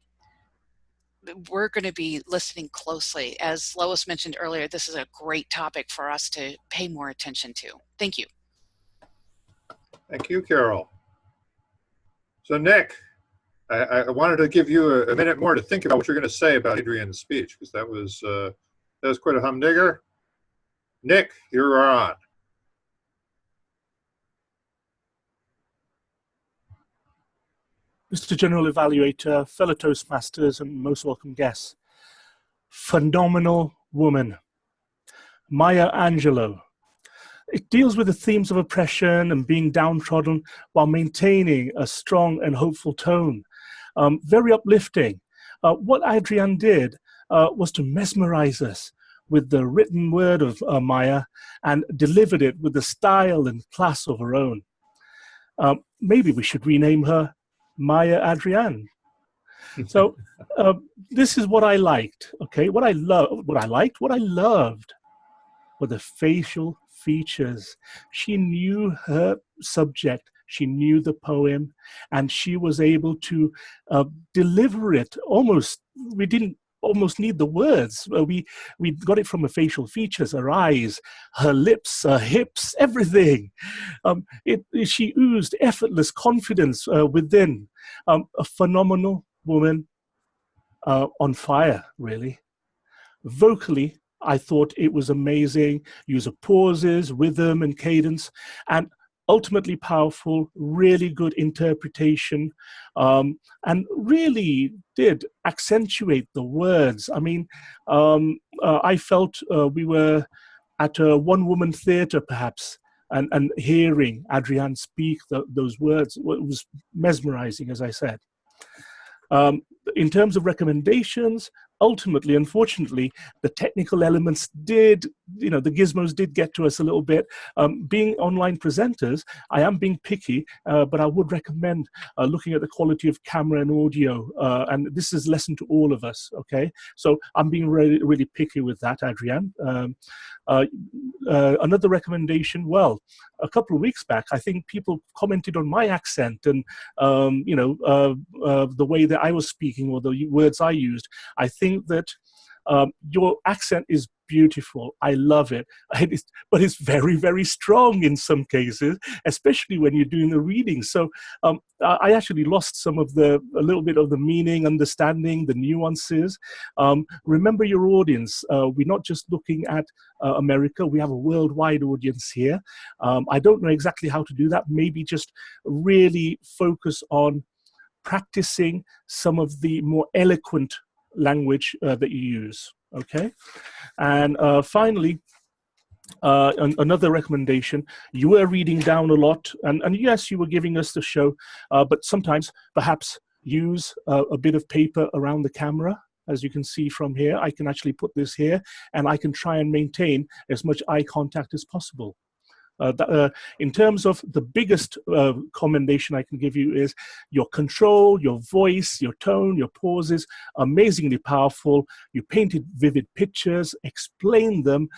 we're going to be listening closely. As Lois mentioned earlier, this is a great topic for us to pay more attention to. Thank you. Thank you, Carol. So Nick, I wanted to give you a minute more to think about what you're going to say about Adrian's speech, because that was quite a humdinger. Nick, you're on. Mr. General Evaluator, fellow Toastmasters, and most welcome guests. Phenomenal woman. Maya Angelou. It deals with the themes of oppression and being downtrodden while maintaining a strong and hopeful tone. Very uplifting. What Adrienne did was to mesmerize us with the written word of Maya, and delivered it with the style and class of her own. Maybe we should rename her Maya Adrienne. So this is what I liked. Okay, what I loved were the facial features. She knew her subject, she knew the poem, and she was able to deliver it almost. We didn't almost need the words. We got it from her facial features, her eyes, her lips, her hips, everything. She oozed effortless confidence within. A phenomenal woman, on fire, really. Vocally, I thought it was amazing. Use of pauses, rhythm, and cadence, and ultimately powerful, really good interpretation, and really did accentuate the words. I mean, I felt we were at a one-woman theater, perhaps, and hearing Adrienne speak those words was mesmerizing, as I said. In terms of recommendations, ultimately, unfortunately, the technical elements did, the gizmos did get to us a little bit. Being online presenters, I am being picky, but I would recommend looking at the quality of camera and audio. And this is a lesson to all of us, okay? So I'm being really, really picky with that, Adrienne. Another recommendation, well, a couple of weeks back, I think people commented on my accent and, the way that I was speaking or the words I used. I think that your accent is beautiful. I love it. But it's very, very strong in some cases, especially when you're doing the reading. So I actually lost a little bit of the meaning, understanding, the nuances. Remember your audience. We're not just looking at America. We have a worldwide audience here. I don't know exactly how to do that. Maybe just really focus on practicing some of the more eloquent language that you use, okay? And finally, another recommendation, you were reading down a lot, and yes, you were giving us the show, but sometimes perhaps use a bit of paper around the camera. As you can see from here, I can actually put this here, and I can try and maintain as much eye contact as possible. In terms of the biggest commendation I can give you is your control, your voice, your tone, your pauses, amazingly powerful. You painted vivid pictures, explained them,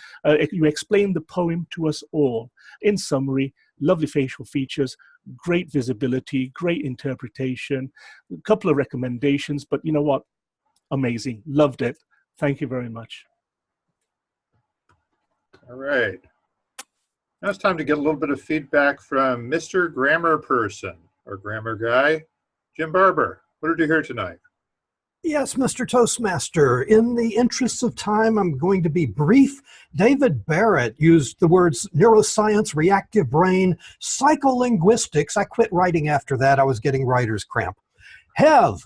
you explained the poem to us all. In summary, lovely facial features, great visibility, great interpretation, a couple of recommendations, but you know what? Amazing, loved it. Thank you very much. All right. Now it's time to get a little bit of feedback from Mr. Grammar Person, or Grammar Guy, Jim Barber. What did you hear tonight? Yes, Mr. Toastmaster. In the interests of time, I'm going to be brief. David Barrett used the words neuroscience, reactive brain, psycholinguistics. I quit writing after that. I was getting writer's cramp. Have,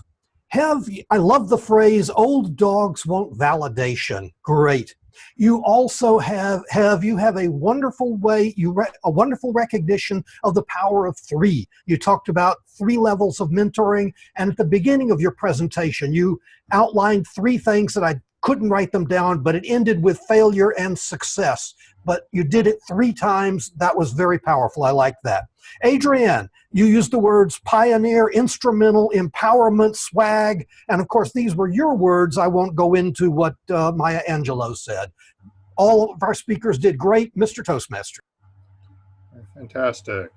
I love the phrase, old dogs want validation. Great. You also have a wonderful way, a wonderful recognition of the power of three. You talked about 3 levels of mentoring, and at the beginning of your presentation, you outlined 3 things that I couldn't write them down, but it ended with failure and success. But you did it 3 times. That was very powerful. I like that. Adrienne, you used the words pioneer, instrumental, empowerment, swag, and of course these were your words. I won't go into what Maya Angelou said. All of our speakers did great. Mr. Toastmaster. Fantastic.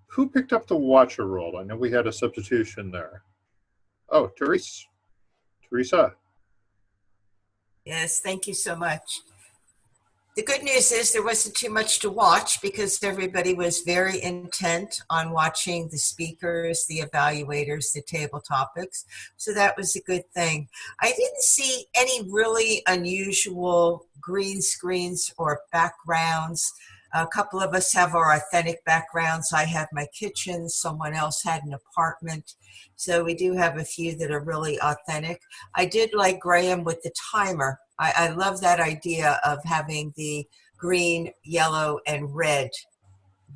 Who picked up the watcher role? I know we had a substitution there. Oh, Teresa. Yes, thank you so much. The good news is there wasn't too much to watch because everybody was very intent on watching the speakers, the evaluators, the table topics. So that was a good thing. I didn't see any really unusual green screens or backgrounds. A couple of us have our authentic backgrounds. I have my kitchen. Someone else had an apartment. So we do have a few that are really authentic. I did like Graham with the timer. I love that idea of having the green, yellow, and red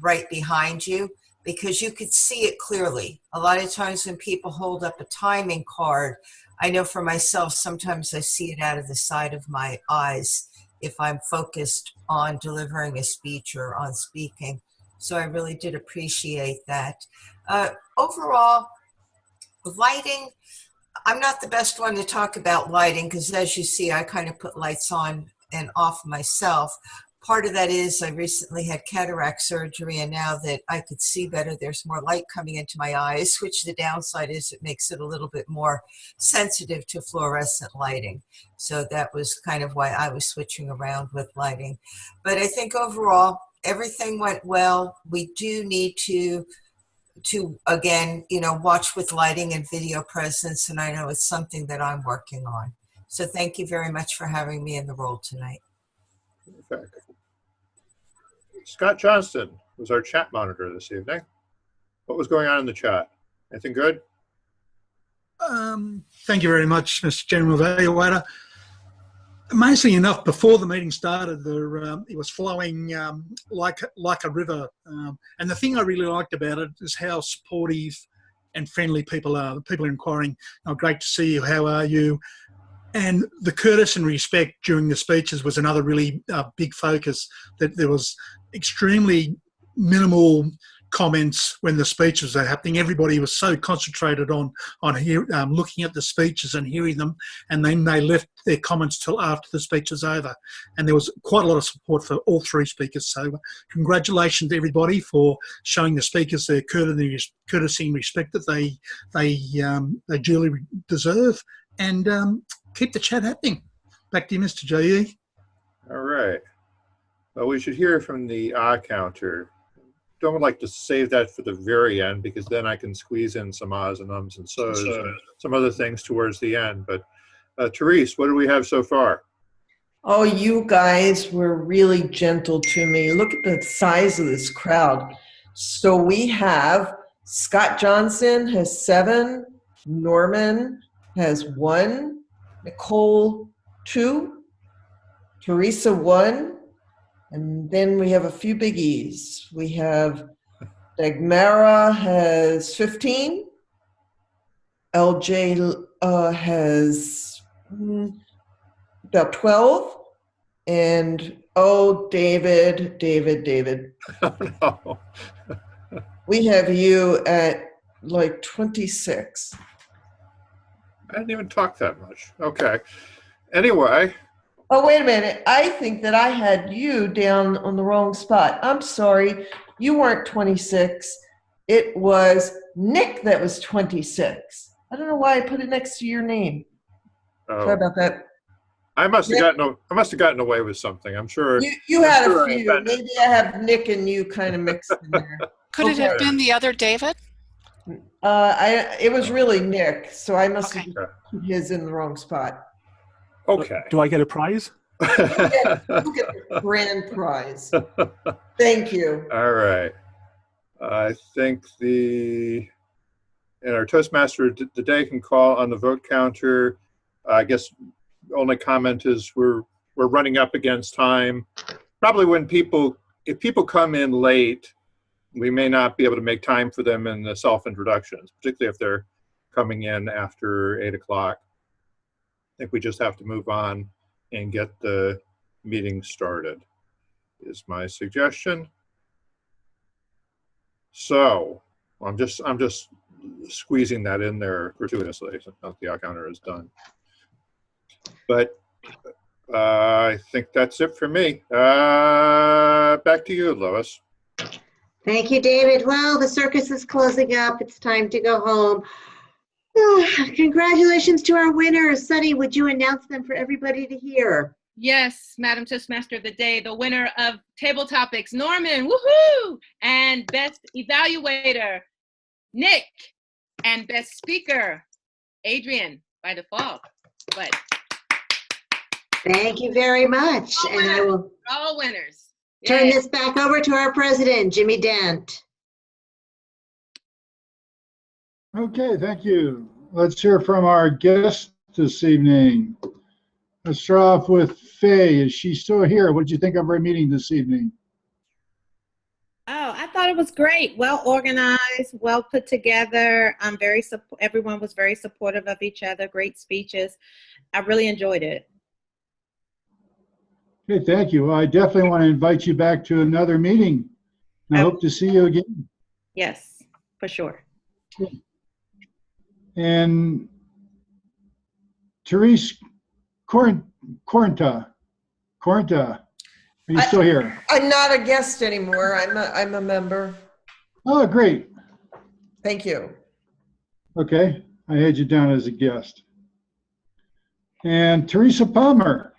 right behind you because you could see it clearly. A lot of times when people hold up a timing card, I know for myself, sometimes I see it out of the side of my eyes if I'm focused on delivering a speech or on speaking. So I really did appreciate that. Overall, lighting, I'm not the best one to talk about lighting because as you see, I kind of put lights on and off myself. Part of that is I recently had cataract surgery and now that I could see better, there's more light coming into my eyes, which the downside is it makes it a little bit more sensitive to fluorescent lighting. So that was kind of why I was switching around with lighting. But I think overall, everything went well. We do need to again, watch with lighting and video presence, and I know it's something that I'm working on. So thank you very much for having me in the role tonight. Perfect. Scott Johnston was our chat monitor this evening. What was going on in the chat? Anything good? Thank you very much, Mr. General Evaluator. Amazingly enough, before the meeting started, it was flowing like a river. And the thing I really liked about it is how supportive and friendly people are. The people are inquiring, "Oh, great to see you. How are you?" And the courtesy and respect during the speeches was another really big focus, that there was extremely minimal comments when the speeches were happening. Everybody was so concentrated on looking at the speeches and hearing them, and then they left their comments till after the speech was over. And there was quite a lot of support for all three speakers. So congratulations to everybody for showing the speakers their courtesy and respect that they duly deserve, and keep the chat happening. Back to you, Mr. J.E. All right. Well, we should hear from the counter. Don't like to save that for the very end, because then I can squeeze in some ahs and ums and so's and some other things towards the end. But Therese, what do we have so far? Oh, you guys were really gentle to me. Look at the size of this crowd. So we have Scott Johnson has 7, Norman has 1, Nicole 2, Teresa 1, and then we have a few biggies. We have Dagmara has 15, LJ has about 12, and David. No. We have you at like 26. I didn't even talk that much. Okay. Anyway. Oh, wait a minute. I think that I had you down on the wrong spot. I'm sorry. You weren't 26. It was Nick that was 26. I don't know why I put it next to your name. Oh. Sorry about that. I must have gotten away with something. I'm sure. You had a few. Maybe I have Nick and you kind of mixed in there. Could it have been the other David? It was really Nick, so I must have put his in the wrong spot. Okay. Do I get a prize? You get the grand prize. Thank you. All right. I think in our Toastmaster today can call on the vote counter. I guess only comment is we're running up against time. Probably if people come in late, we may not be able to make time for them in the self-introductions, particularly if they're coming in after 8 o'clock. I think we just have to move on and get the meeting started, is my suggestion. So I'm just squeezing that in there gratuitously, so the counter is done. But I think that's it for me. Back to you, Lois. Thank you, David. Well, the circus is closing up. It's time to go home. Congratulations to our winners. Sunny, would you announce them for everybody to hear? Yes, Madam Toastmaster of the Day, the winner of Table Topics, Norman, woohoo! And Best Evaluator, Nick. And Best Speaker, Adrian, by default. But thank you very much. And I will all winners. Turn this back over to our president, Jimmy Dent. Okay, thank you. Let's hear from our guest this evening. Let's start off with Faye. Is she still here? What did you think of our meeting this evening? Oh, I thought it was great. Well organized, well put together. Everyone was very supportive of each other. Great speeches. I really enjoyed it. Okay, thank you. Well, I definitely want to invite you back to another meeting. I hope to see you again. Yes, for sure. And Therese Cornta, are you still here? I'm not a guest anymore. I'm a member. Oh, great. Thank you. Okay, I had you down as a guest. And Teresa Palmer.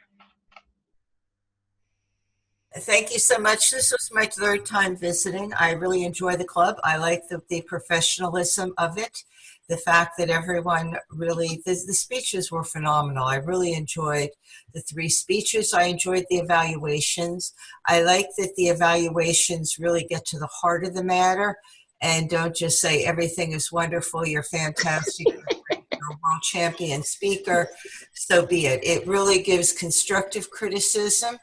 Thank you so much. This was my 3rd time visiting. I really enjoy the club. I like the professionalism of it. The fact that everyone really, the speeches were phenomenal. I really enjoyed the 3 speeches. I enjoyed the evaluations. I like that the evaluations really get to the heart of the matter and don't just say everything is wonderful, you're fantastic, you're a world champion speaker, so be it. It really gives constructive criticism.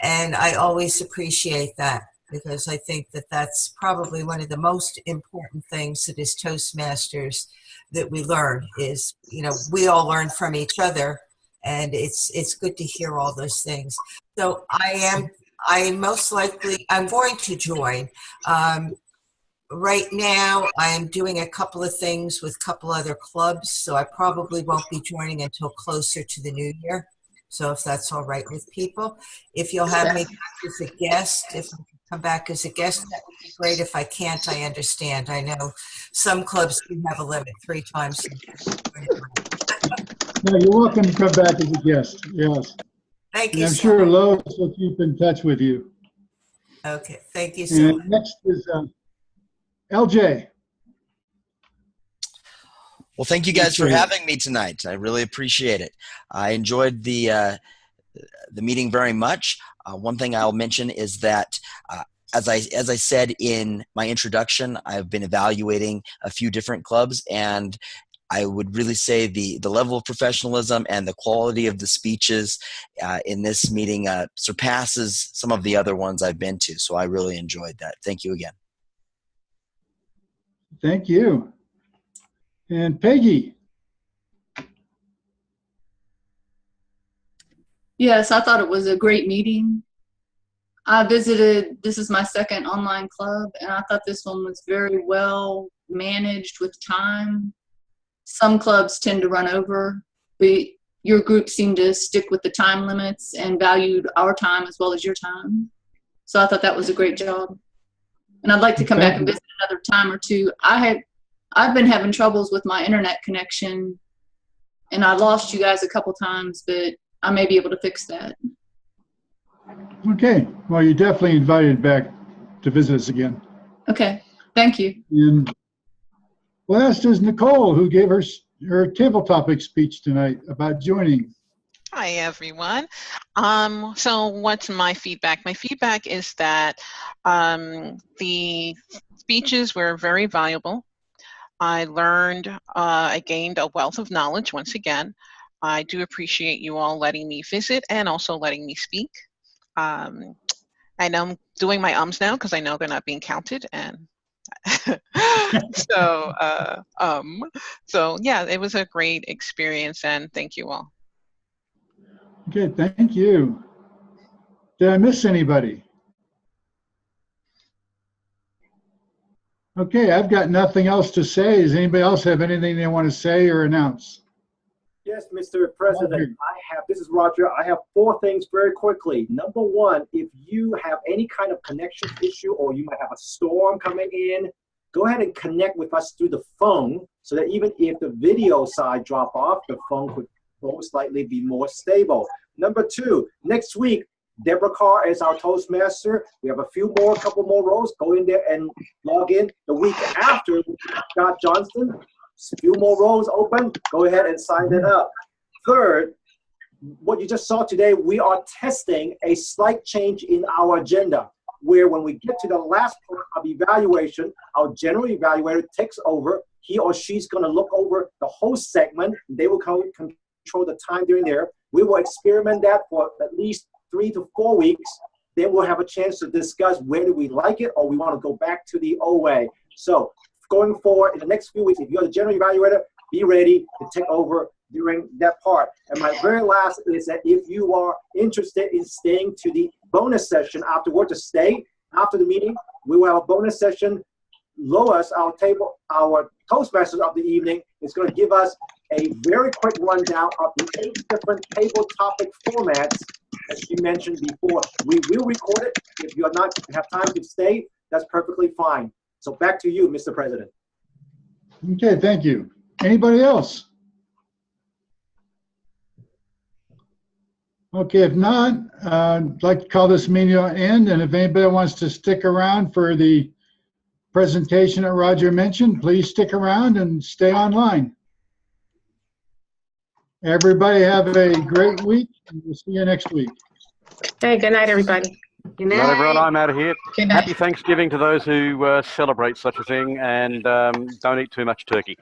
And I always appreciate that. because I think that that's probably one of the most important things that is Toastmasters that we learn is, you know, we all learn from each other, and it's good to hear all those things. So I'm going to join. Right now, I'm doing a couple of things with a couple other clubs, so I probably won't be joining until closer to the new year. So if that's all right with people, if you'll have me back as a guest, if I can come back as a guest, that would be great. If I can't, I understand. I know some clubs do have a limit 3 times. No, you're welcome to come back as a guest. Yes. Thank And you I'm so sure much. Lois will keep in touch with you. Okay, thank you so And much. next is LJ. Well, thank you guys for having me tonight. I really appreciate it. I enjoyed the meeting very much. One thing I'll mention is that as I said in my introduction, I've been evaluating a few different clubs, and I would really say the level of professionalism and the quality of the speeches in this meeting surpasses some of the other ones I've been to. So I really enjoyed that. Thank you again. Thank you. And Peggy. Yes, I thought it was a great meeting. I visited, this is my second online club, and I thought this one was very well managed with time. Some clubs tend to run over, but your group seemed to stick with the time limits and valued our time as well as your time. So I thought that was a great job. And I'd like to come back and visit another time or two. I've been having troubles with my internet connection, and I lost you guys a couple times, but I may be able to fix that. Okay. Well, you're definitely invited back to visit us again. Okay. Thank you. And last is Nicole, who gave her table topic speech tonight about joining. Hi, everyone. So what's my feedback? My feedback is that the speeches were very valuable. I learned, I gained a wealth of knowledge once again. I do appreciate you all letting me visit and also letting me speak. I know I'm doing my ums now because I know they're not being counted, and so yeah, it was a great experience, and thank you all. Okay, thank you. Did I miss anybody? Okay, I've got nothing else to say. Does anybody else have anything they want to say or announce? Yes, Mr. President, this is Roger. I have 4 things very quickly. Number 1, if you have any kind of connection issue or you might have a storm coming in, go ahead and connect with us through the phone so that even if the video side drop off, the phone could most likely be more stable. Number 2, next week, Deborah Carr is our Toastmaster. We have a couple more rows. Go in there and log in. The week after, Scott Johnston, a few more rows open. Go ahead and sign it up. Third, what you just saw today, we are testing a slight change in our agenda, where when we get to the last part of evaluation, our general evaluator takes over. He or she's going to look over the whole segment. They will control the time during there. We will experiment that for at least 3 to 4 weeks. Then we'll have a chance to discuss where do we like it or we want to go back to the old way. So going forward in the next few weeks, if you're the general evaluator, be ready to take over during that part. And my very last is that if you are interested in staying to the bonus session afterward, to stay after the meeting, we will have a bonus session. Lois, our Toastmasters of the evening, is going to give us a very quick rundown of the 8 different table topic formats, as she mentioned before. We will record it. If you're not have time to stay, that's perfectly fine. So back to you, Mr. President. Okay, thank you. Anybody else? Okay, if not, I'd like to call this meeting an end, and if anybody wants to stick around for the presentation that Roger mentioned, please stick around and stay online. Everybody have a great week, and we'll see you next week. Hey, good night, everybody. Good night, everyone. I'm out of here. Good night. Happy Thanksgiving to those who celebrate such a thing, and don't eat too much turkey.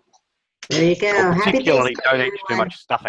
There you go. Or Happy particularly, Thanksgiving, don't eat too everyone. much stuffing.